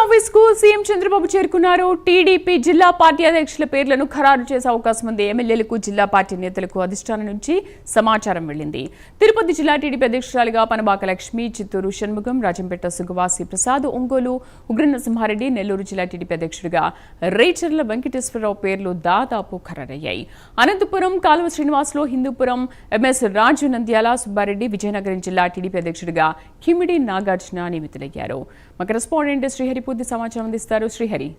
Office కు CM Chandrababu చేరుకున్నారు. TDP జిల్లా పార్టీ అధ్యక్షుల పేర్లను ఖరారు చేసే అవకాశం ఉంది. ఎమ్మెల్యేలకు జిల్లా పార్టీ నేతలకు అధిష్టానం నుంచి సమాచారం వెళ్లింది. తిరుపతి జిల్లా టీడీపీ అధ్యక్షురాలిగా పనబాక లక్ష్మి, చిత్తూరు షణ్ముగం, రాజంపేట సుగవాసి ప్రసాద్, ఒంగోలు ఉగ్రనరసింహారెడ్డి, నెల్లూరు జిల్లా టీడీపీ అధ్యక్షుడిగా రేచర్ల వెంకటేశ్వరరావు పేర్లు దాదాపు ఖరారయ్యాయి. అనంతపురం కాలువ శ్రీనివాసులు, హిందూపురం ఎంఎస్ రాజు, నంద్యాల సుబ్బారెడ్డి, విజయనగరం జిల్లా టీడీపీ అధ్యక్షుడిగా కిమిడి నాగార్జున నియమితులయ్యారు. మా కరెస్పాండెంట్ శ్రీహరి పూర్తి సమాచారం అందిస్తారు. శ్రీహరి.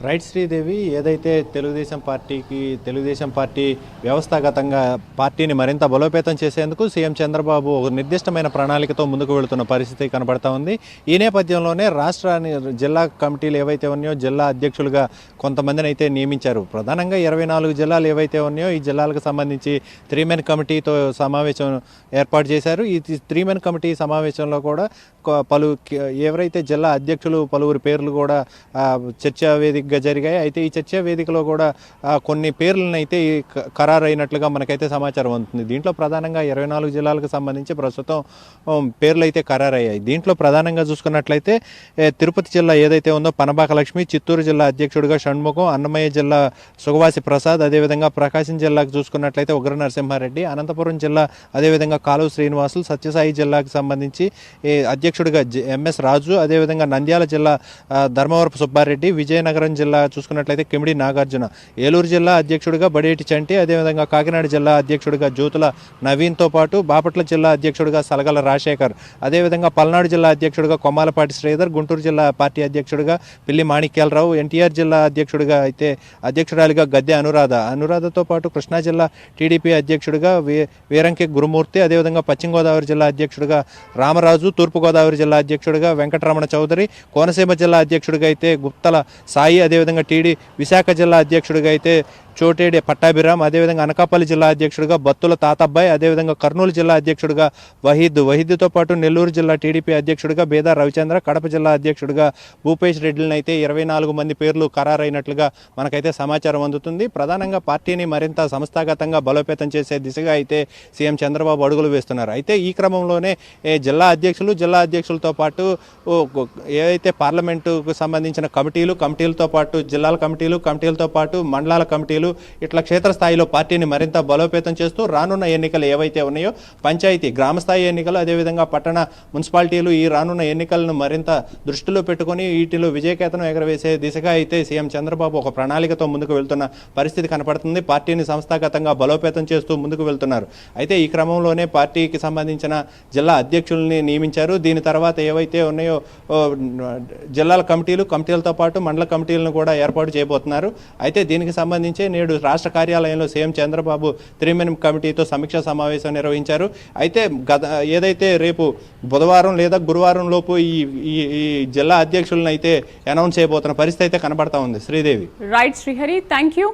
రైట్ శ్రీదేవి, ఏదైతే తెలుగుదేశం పార్టీ వ్యవస్థాగతంగా పార్టీని మరింత బలోపేతం చేసేందుకు సీఎం చంద్రబాబు ఒక నిర్దిష్టమైన ప్రణాళికతో ముందుకు వెళుతున్న పరిస్థితి కనబడతా ఉంది. ఈ నేపథ్యంలోనే జిల్లా కమిటీలు ఏవైతే ఉన్నాయో జిల్లా అధ్యక్షులుగా కొంతమందిని అయితే నియమించారు. ప్రధానంగా 24 జిల్లాలు ఏవైతే ఉన్నాయో ఈ జిల్లాలకు సంబంధించి 3-మెన్ కమిటీతో సమావేశం ఏర్పాటు చేశారు. ఈ 3-మెన్ కమిటీ సమావేశంలో కూడా ఎవరైతే జిల్లా అధ్యక్షులు పలువురు పేర్లు కూడా చర్చా వేదికగా జరిగాయి. అయితే ఈ చర్చా వేదికలో కూడా కొన్ని పేర్లను అయితే ఖరారు అయినట్లుగా మనకైతే సమాచారం అందుతుంది. దీంట్లో ప్రధానంగా 24 జిల్లాలకు సంబంధించి ప్రస్తుతం పేర్లు అయితే ఖరారయ్యాయి. దీంట్లో ప్రధానంగా చూసుకున్నట్లయితే తిరుపతి జిల్లా ఏదైతే ఉందో పనబాక లక్ష్మి, చిత్తూరు జిల్లా అధ్యక్షుడిగా షణ్ముఖం, అన్నమయ్య జిల్లా సుగవాసి ప్రసాద్, అదేవిధంగా ప్రకాశం జిల్లాకు చూసుకున్నట్లయితే ఉగ్ర నరసింహారెడ్డి, అనంతపురం జిల్లా అదేవిధంగా కాలువ శ్రీనివాసులు, సత్యసాయి జిల్లాకు సంబంధించి అధ్యక్షుడిగా ఎంఎస్ రాజు, అదేవిధంగా నంద్యాల జిల్లా ధర్మవరపు సుబ్బారెడ్డి, విజయనగరం జిల్లా చూసుకున్నట్లయితే కిమిడి నాగార్జున, ఏలూరు జిల్లా అధ్యక్షుడిగా బడేటి చంటి, అదేవిధంగా కాకినాడ జిల్లా అధ్యక్షుడిగా జ్యోతుల నవీన్తో పాటు బాపట్ల జిల్లా అధ్యక్షుడిగా సలగల రాజశేఖర్, అదేవిధంగా పల్నాడు జిల్లా అధ్యక్షుడిగా కొమ్మాలపాటి శ్రీధర్, గుంటూరు జిల్లా పార్టీ అధ్యక్షుడిగా పిల్లి మాణిక్యాలరావు, ఎన్టీఆర్ జిల్లా అధ్యక్షుడిగా అయితే అధ్యక్షురాలిగా గద్దె అనురాధతో పాటు కృష్ణా జిల్లా టీడీపీ అధ్యక్షుడిగా వీరంకి గురుమూర్తి, అదేవిధంగా పశ్చిమ గోదావరి జిల్లా అధ్యక్షుడిగా రామరాజు, తూర్పుగోదావరి జిల్లా అధ్యక్షుడిగా వెంకటరమణ చౌదరి, కోనసీమ జిల్లా అధ్యక్షుడిగా అయితే గుప్తల సాయి, అదేవిధంగా విశాఖ జిల్లా అధ్యక్షుడిగా అయితే చోటేడి పట్టాభిరామ్, అదేవిధంగా అనకాపల్లి జిల్లా అధ్యక్షుడిగా బత్తుల తాతబ్బాయి, అదేవిధంగా కర్నూలు జిల్లా అధ్యక్షుడిగా వహీద్తో పాటు నెల్లూరు జిల్లా టీడీపీ అధ్యక్షుడిగా బేదా రవిచంద్ర, కడప జిల్లా అధ్యక్షుడిగా భూపేష్ రెడ్డిని అయితే 24 మంది పేర్లు ఖరారైనట్లుగా మనకైతే సమాచారం అందుతుంది. ప్రధానంగా పార్టీని మరింత సంస్థాగతంగా బలోపేతం చేసే దిశగా అయితే సీఎం చంద్రబాబు అడుగులు వేస్తున్నారు. అయితే ఈ క్రమంలోనే జిల్లా అధ్యక్షులతో పాటు ఏవైతే పార్లమెంటుకు సంబంధించిన కమిటీలతో పాటు జిల్లాల కమిటీలతో పాటు మండలాల కమిటీలు ఇట్లా క్షేత్రస్థాయిలో పార్టీని మరింత బలోపేతం చేస్తూ రానున్న ఎన్నికలు ఏవైతే ఉన్నాయో పంచాయతీ గ్రామస్థాయి ఎన్నికలు, అదేవిధంగా పట్టణ మున్సిపాలిటీలు, ఈ రానున్న ఎన్నికలను మరింత దృష్టిలో పెట్టుకుని వీటిలో విజయకేతనం ఎగరవేసే దిశగా అయితే సీఎం చంద్రబాబు ఒక ప్రణాళికతో ముందుకు వెళ్తున్న పరిస్థితి కనపడుతుంది. పార్టీని సంస్థాగతంగా బలోపేతం చేస్తూ ముందుకు వెళ్తున్నారు. అయితే ఈ క్రమంలోనే పార్టీకి సంబంధించిన జిల్లా అధ్యక్షుల్ని నియమించారు. దీని తర్వాత ఏవైతే ఉన్నాయో జిల్లాల కమిటీలతో పాటు మండల కమిటీలను కూడా ఏర్పాటు చేయబోతున్నారు. అయితే దీనికి సంబంధించి నేడు రాష్ట్ర కార్యాలయంలో సీఎం చంద్రబాబు 3-మెన్ కమిటీతో సమీక్షా సమావేశం నిర్వహించారు. అయితే ఏదైతే రేపు బుధవారం లేదా గురువారం లోపు ఈ జిల్లా అధ్యక్షులను అయితే అనౌన్స్ చేయబోతున్న పరిస్థితి అయితే కనబడతా ఉంది. Sridevi. Right Srihari, thank you.